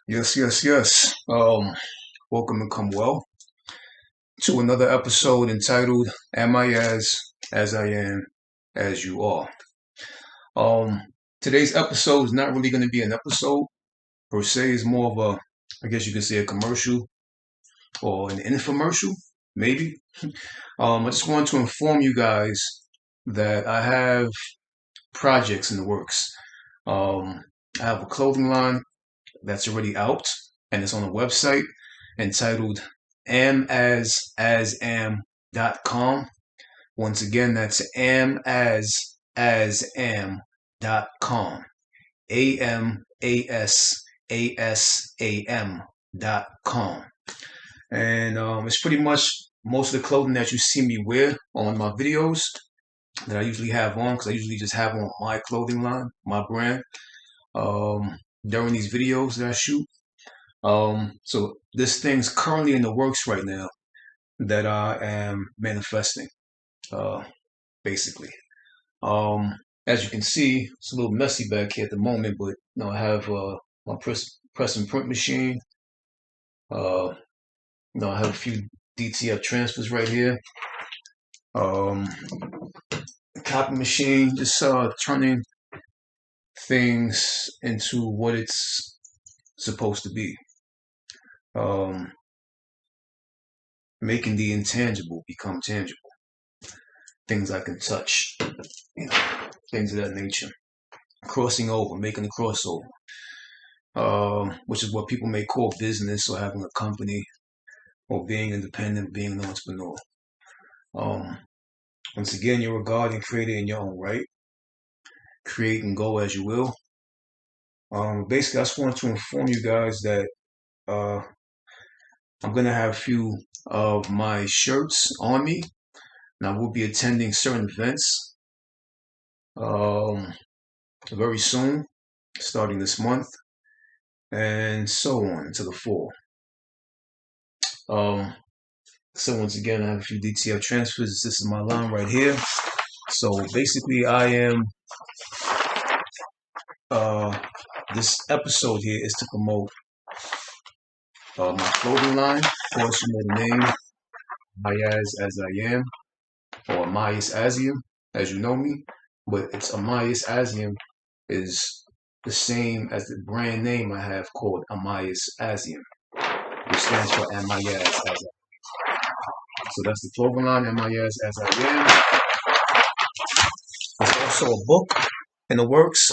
Yes. Welcome and come well to another episode entitled "Am I as I am as you are?" Um, Today's episode is not really going to be an episode per se. It's more of a, I guess you could say, a commercial or an infomercial, maybe. I just want to inform you guys that I have projects in the works. I have a clothing line that's already out and it's on a website entitled amasasam.com. Once again, that's amasasam.com. amasasam.com. And it's pretty much most of the clothing that you see me wear on my videos that I usually have on, because I usually just have on my clothing line, my brand, during these videos that I shoot. So this thing's currently in the works right now that I am manifesting, uh, basically. Um, as you can see, it's a little messy back here at the moment, but I have my press and print machine. Uh, I have a few DTF transfers right here. Copy machine, just turning things into what it's supposed to be. Making the intangible become tangible. Things I can touch, things of that nature. Crossing over, making a crossover, which is what people may call business or having a company or being independent, being an entrepreneur. Once again, you're a guardian creator in your own right. Create and go as you will. Basically, I just want to inform you guys that I'm going to have a few of my shirts on me. And I will be attending certain events very soon, starting this month, and so on into the fall. So once again, I have a few DTF transfers. This is my line right here. So basically, I am. This episode here is to promote my clothing line. Of course, you know the name, Mayas as I am, or Mayas Asium, as you know me. But it's Amayas Asium is the same as the brand name I have called Amayas Asium, which stands for Amayas as I am. So that's the clothing line, Amayas as I am. There's also a book in the works,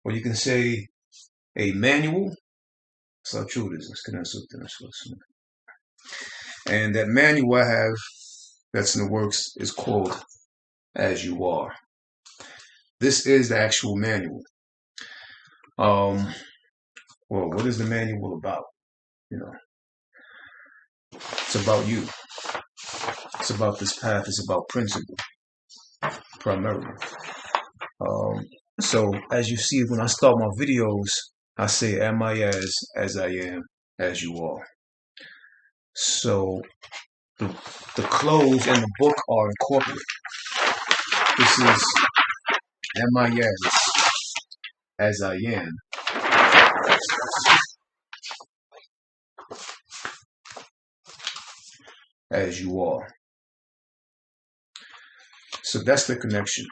or you can say a manual. So true it is. And that manual I have that's in the works is called As You Are. This is the actual manual. Well, what is the manual about? It's about you. It's about this path. It's about principle, primarily. So as you see, when I start my videos, I say, "Am I as I am, as you are?" So the clothes and the book are incorporated. This is "Am I as I am?" As you are. So that's the connection.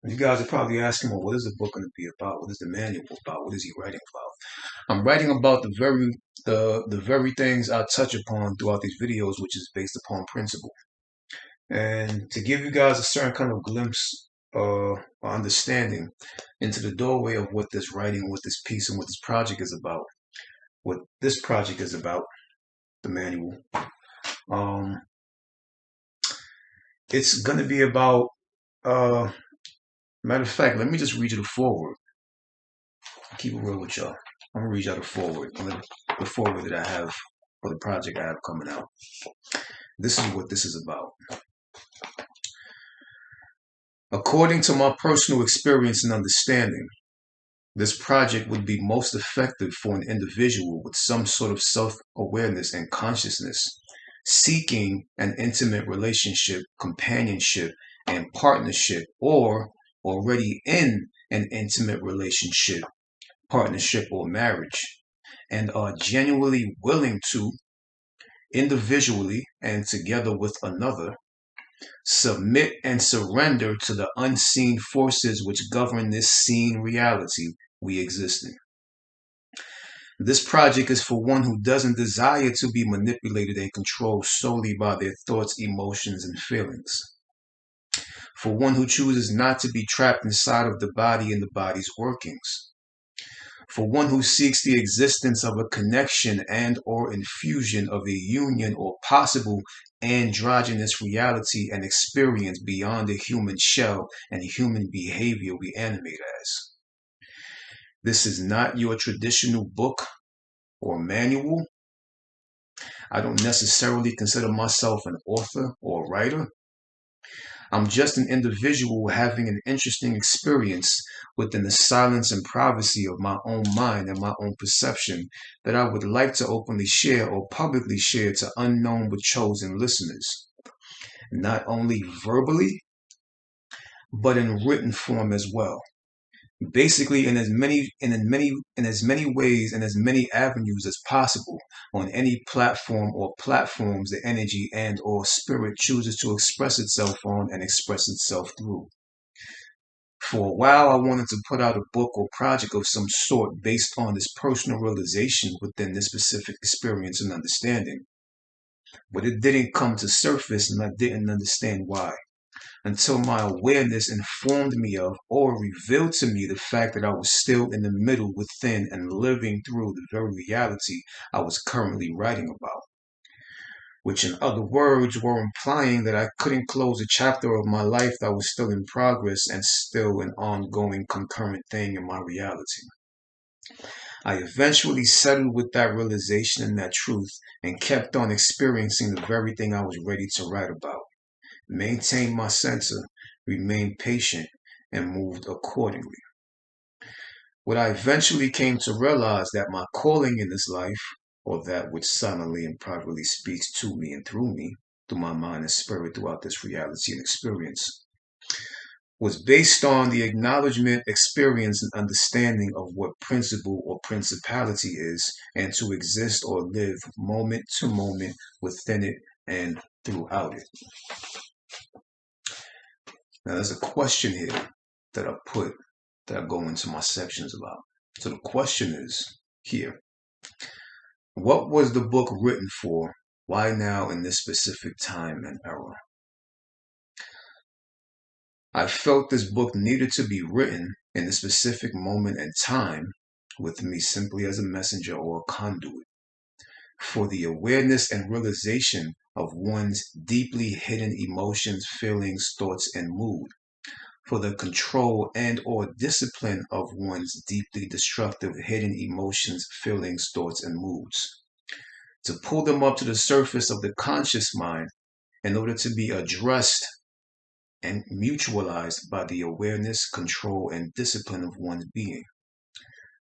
You guys are probably asking, well, what is the book going to be about? What is the manual about? What is he writing about? I'm writing about the very things I touch upon throughout these videos, which is based upon principle. And to give you guys a certain kind of glimpse or understanding into the doorway of what this writing, what this piece, and what this project is about. What this project is about, the manual. It's going to be about, matter of fact, let me just read you the foreword. Keep it real with y'all. I'm going to read y'all the foreword. The foreword that I have for the project I have coming out. This is what this is about. According to my personal experience and understanding, this project would be most effective for an individual with some sort of self-awareness and consciousness, seeking an intimate relationship, companionship, and partnership, or already in an intimate relationship, partnership, or marriage, and are genuinely willing to, individually and together with another, submit and surrender to the unseen forces which govern this seen reality we exist in. This project is for one who doesn't desire to be manipulated and controlled solely by their thoughts, emotions, and feelings. For one who chooses not to be trapped inside of the body and the body's workings. For one who seeks the existence of a connection and or infusion of a union or possible androgynous reality and experience beyond the human shell and human behavior we animate as. This is not your traditional book or manual. I don't necessarily consider myself an author or writer. I'm just an individual having an interesting experience within the silence and privacy of my own mind and my own perception that I would like to openly share or publicly share to unknown but chosen listeners, not only verbally, but in written form as well. Basically, in as many ways and as many avenues as possible, on any platform or platforms the energy and or spirit chooses to express itself on and express itself through. For a while, I wanted to put out a book or project of some sort based on this personal realization within this specific experience and understanding, but it didn't come to surface, and I didn't understand why, until my awareness informed me of or revealed to me the fact that I was still in the middle within and living through the very reality I was currently writing about. Which in other words were implying that I couldn't close a chapter of my life that was still in progress and still an ongoing concurrent thing in my reality. I eventually settled with that realization and that truth and kept on experiencing the very thing I was ready to write about. Maintained my censor, remained patient, and moved accordingly. What I eventually came to realize that my calling in this life, or that which silently and privately speaks to me and through me, through my mind and spirit throughout this reality and experience, was based on the acknowledgement, experience, and understanding of what principle or principality is, and to exist or live moment to moment within it and throughout it. Now, there's a question here that I go into my sections about. So the question is here: what was the book written for? Why now in this specific time and era? I felt this book needed to be written in a specific moment and time, with me simply as a messenger or a conduit, for the awareness and realization of one's deeply hidden emotions, feelings, thoughts, and mood, for the control and or discipline of one's deeply destructive hidden emotions, feelings, thoughts, and moods, to pull them up to the surface of the conscious mind in order to be addressed and mutualized by the awareness, control, and discipline of one's being,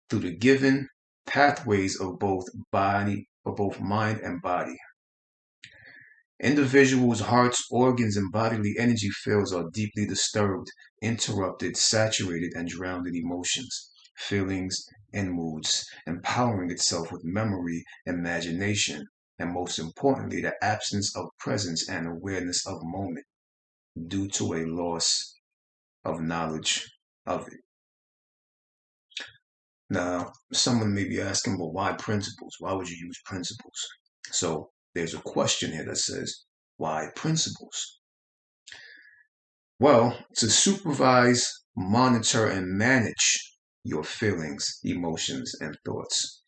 through the given pathways of both mind and body. Individuals' hearts, organs, and bodily energy fields are deeply disturbed, interrupted, saturated, and drowned in emotions, feelings, and moods, empowering itself with memory, imagination, and most importantly, the absence of presence and awareness of moment due to a loss of knowledge of it. Now, someone may be asking, well, why principles? Why would you use principles? So there's a question here that says, why principles? Well, to supervise, monitor, and manage your feelings, emotions, and thoughts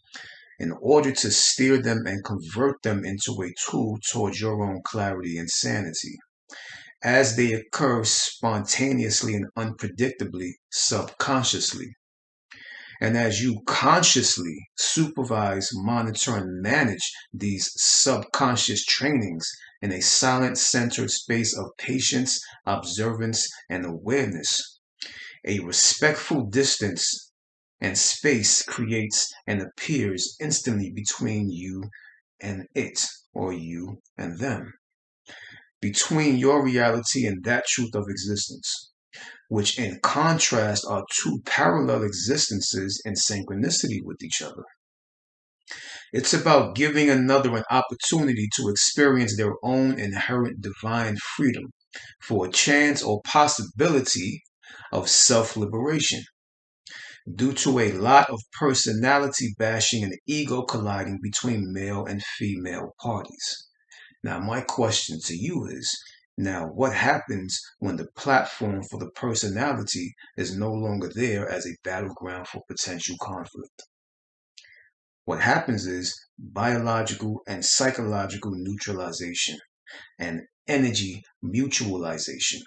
in order to steer them and convert them into a tool towards your own clarity and sanity, as they occur spontaneously and unpredictably, subconsciously. And as you consciously supervise, monitor, and manage these subconscious trainings in a silent, centered space of patience, observance, and awareness, a respectful distance and space creates and appears instantly between you and it, or you and them, between your reality and that truth of existence. which in contrast are two parallel existences in synchronicity with each other. It's about giving another an opportunity to experience their own inherent divine freedom for a chance or possibility of self-liberation due to a lot of personality bashing and ego colliding between male and female parties. Now, my question to you is, now what happens when the platform for the personality is no longer there as a battleground for potential conflict? What happens is biological and psychological neutralization and energy mutualization.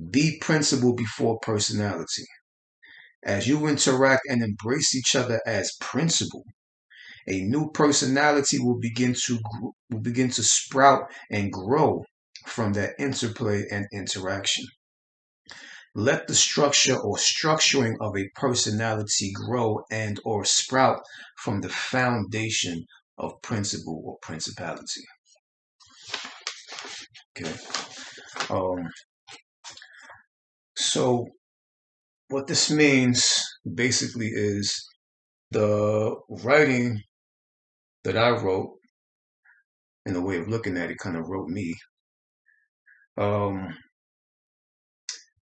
Be principle before personality. As you interact and embrace each other as principle, a new personality will begin to sprout and grow from that interplay and interaction. Let the structure or structuring of a personality grow and or sprout from the foundation of principle or principality. Okay. So what this means basically is the writing that I wrote, in a way of looking at it, kind of wrote me,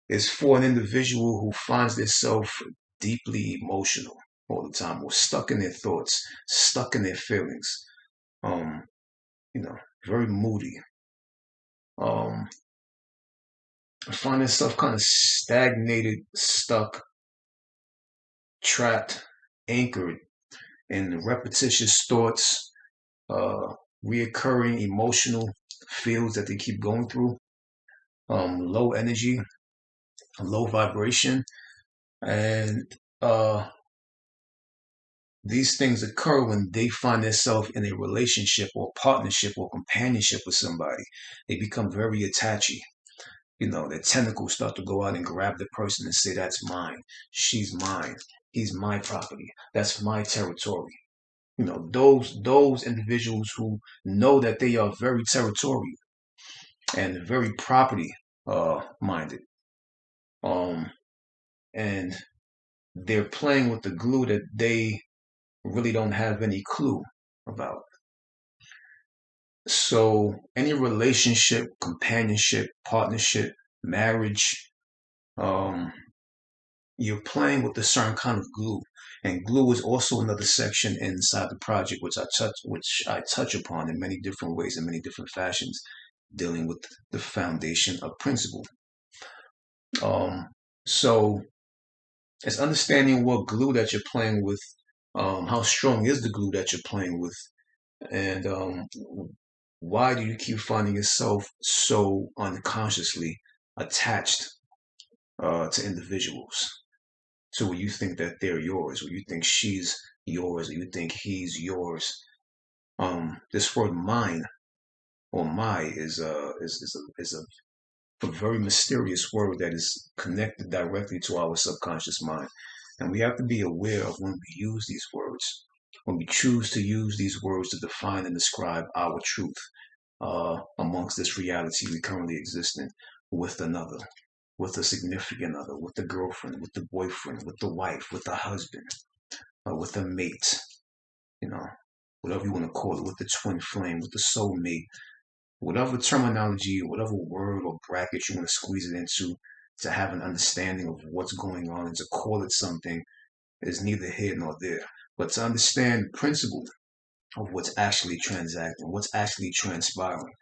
is for an individual who finds themselves deeply emotional all the time, or stuck in their thoughts, stuck in their feelings, very moody, find themselves kind of stagnated, stuck, trapped, anchored in repetitious thoughts, reoccurring emotional fields that they keep going through, low energy, low vibration, and these things occur when they find themselves in a relationship or partnership or companionship with somebody. They become very attachy. Their tentacles start to go out and grab the person and say, that's mine, she's mine, he's my property, that's my territory. Those individuals who know that they are very territorial and very property minded. And they're playing with the glue that they really don't have any clue about. So any relationship, companionship, partnership, marriage, you're playing with a certain kind of glue. And glue is also another section inside the project, which I touch upon in many different ways, in many different fashions, dealing with the foundation of principle. So it's understanding what glue that you're playing with, how strong is the glue that you're playing with, and why do you keep finding yourself so unconsciously attached to individuals, to where you think that they're yours, or you think she's yours, or you think he's yours. This word "mine" or "my" is a very mysterious word that is connected directly to our subconscious mind, and we have to be aware of when we use these words, when we choose to use these words to define and describe our truth amongst this reality we currently exist in, with another, with a significant other, with the girlfriend, with the boyfriend, with the wife, with the husband, with a mate, whatever you want to call it, with the twin flame, with the soulmate, whatever terminology, whatever word or bracket you want to squeeze it into, to have an understanding of what's going on and to call it something is neither here nor there. But to understand the principle of what's actually transacting, what's actually transpiring,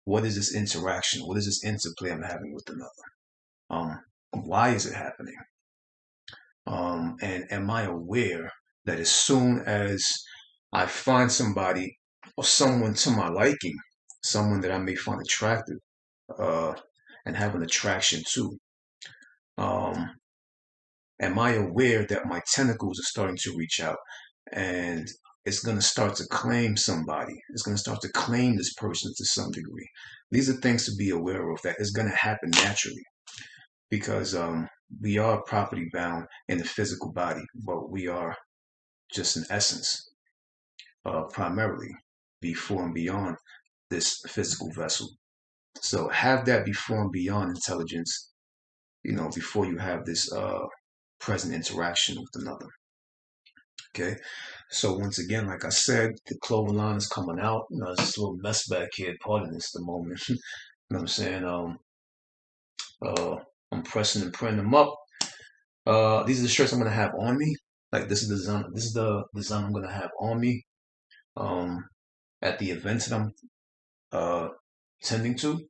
what is this interaction, what is this interplay I'm having with another? Why is it happening? And am I aware that as soon as I find somebody or someone to my liking, someone that I may find attractive and have an attraction to, am I aware that my tentacles are starting to reach out and it's going to start to claim somebody? It's going to start to claim this person to some degree. These are things to be aware of, that is going to happen naturally, because we are property bound in the physical body, but we are just an essence, primarily before and beyond this physical vessel. So have that before and beyond intelligence before you have this present interaction with another. Okay, so once again, like I said, the clothing line is coming out. There's this little mess back here. Pardon this the moment. You know what I'm saying? I'm pressing and printing them up. These are the shirts I'm gonna have on me. Like this is the design. This is the design I'm gonna have on me. At the events that I'm tending to,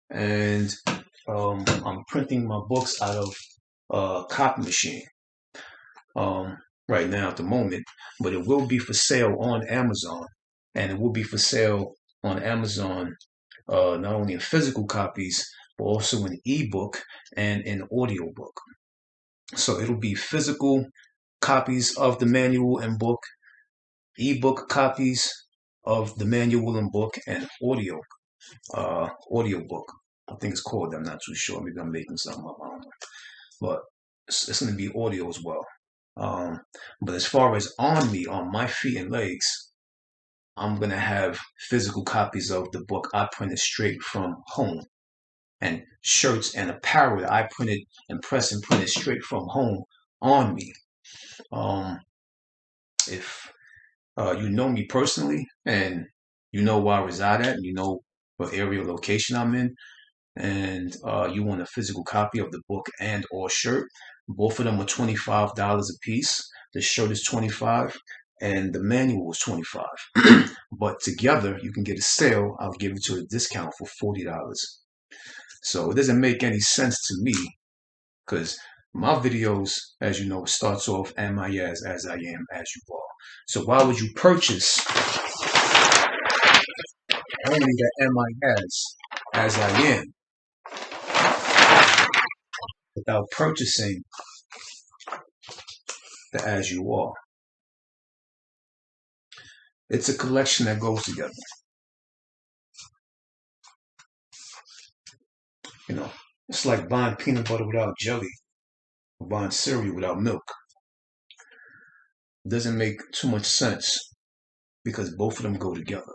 and I'm printing my books out of a copy machine. Right now at the moment, but it will be for sale on Amazon, and it will be for sale on Amazon not only in physical copies but also in ebook and in audiobook. So it'll be physical copies of the manual and book, ebook copies of the manual and book, and audiobook. I think it's called. I'm not too sure. Maybe I'm making something up. I don't know. But it's going to be audio as well. But as far as on me, on my feet and legs, I'm going to have physical copies of the book I printed straight from home, and shirts and apparel that I printed and pressed and printed straight from home on me. If you know me personally and you know where I reside at, and you know what area or location I'm in, and you want a physical copy of the book and or shirt, both of them are $25 a piece. The shirt is $25 and the manual is $25. But together you can get a sale. I'll give it to a discount for $40. So it doesn't make any sense to me, because my videos, as you know, starts off am I as I am, as you are. So why would you purchase only the am I as I am, without purchasing the as you are? It's a collection that goes together. It's like buying peanut butter without jelly, or buying cereal without milk. It doesn't make too much sense, because both of them go together.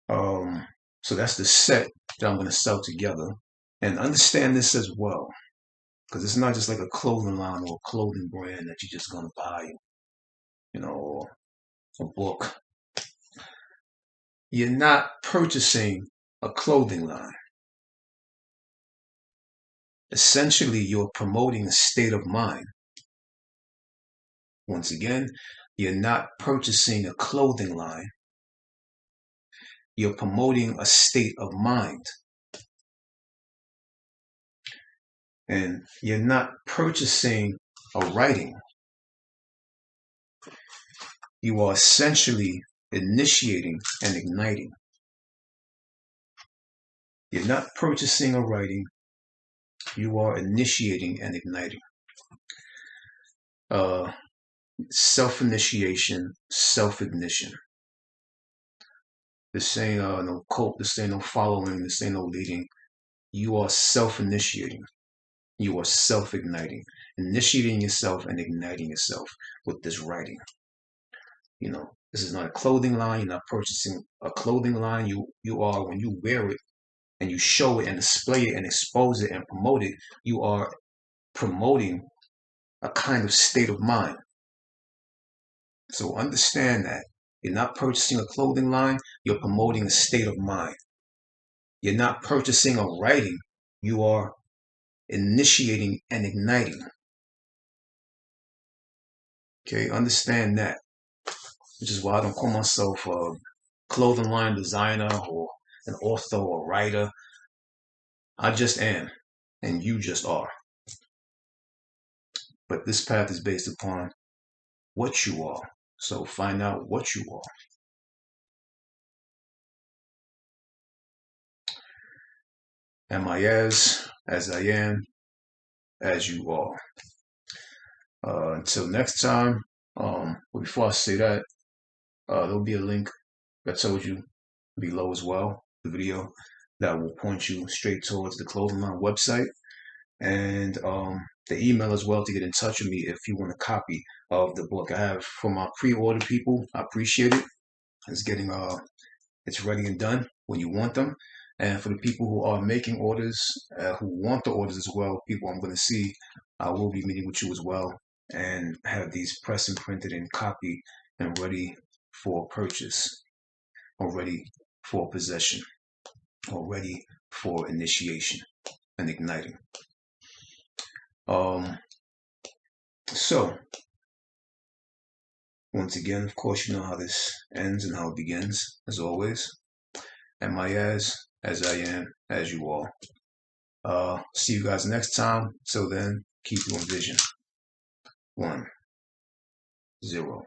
So that's the set that I'm going to sell together. And understand this as well, because it's not just like a clothing line or a clothing brand that you're just going to buy, or a book. You're not purchasing a clothing line. Essentially, you're promoting a state of mind. Once again, you're not purchasing a clothing line. You're promoting a state of mind. And you're not purchasing a writing. You are essentially initiating and igniting. You're not purchasing a writing. You are initiating and igniting. Self-initiation, self-ignition. This ain't no cult. This ain't no following. This ain't no leading. You are self-initiating. You are self-igniting. Initiating yourself and igniting yourself with this writing. This is not a clothing line. You're not purchasing a clothing line. You are, when you wear it and you show it and display it and expose it and promote it, you are promoting a kind of state of mind. So understand that. You're not purchasing a clothing line. You're promoting a state of mind. You're not purchasing a writing. You are initiating and igniting. Okay, understand that. Which is why I don't call myself a clothing line designer or an author or writer. I just am, and you just are. But this path is based upon what you are. So find out what you are. Am I as I am, as you are. Until next time, before I say that, there'll be a link that told you below as well, the video that will point you straight towards the clothing line website, and the email as well to get in touch with me if you want a copy of the book. I have for my pre-order people. I appreciate it. It's getting it's ready and done when you want them. And for the people who are making orders, who want the orders as well, people I'm going to see, I will be meeting with you as well and have these pressed and printed and copy and ready for purchase, or ready for possession, or ready for initiation and igniting. So, once again, of course, you know how this ends and how it begins, as always. Am I as I am, as you are. See you guys next time. Till then, keep your vision. 1, 0.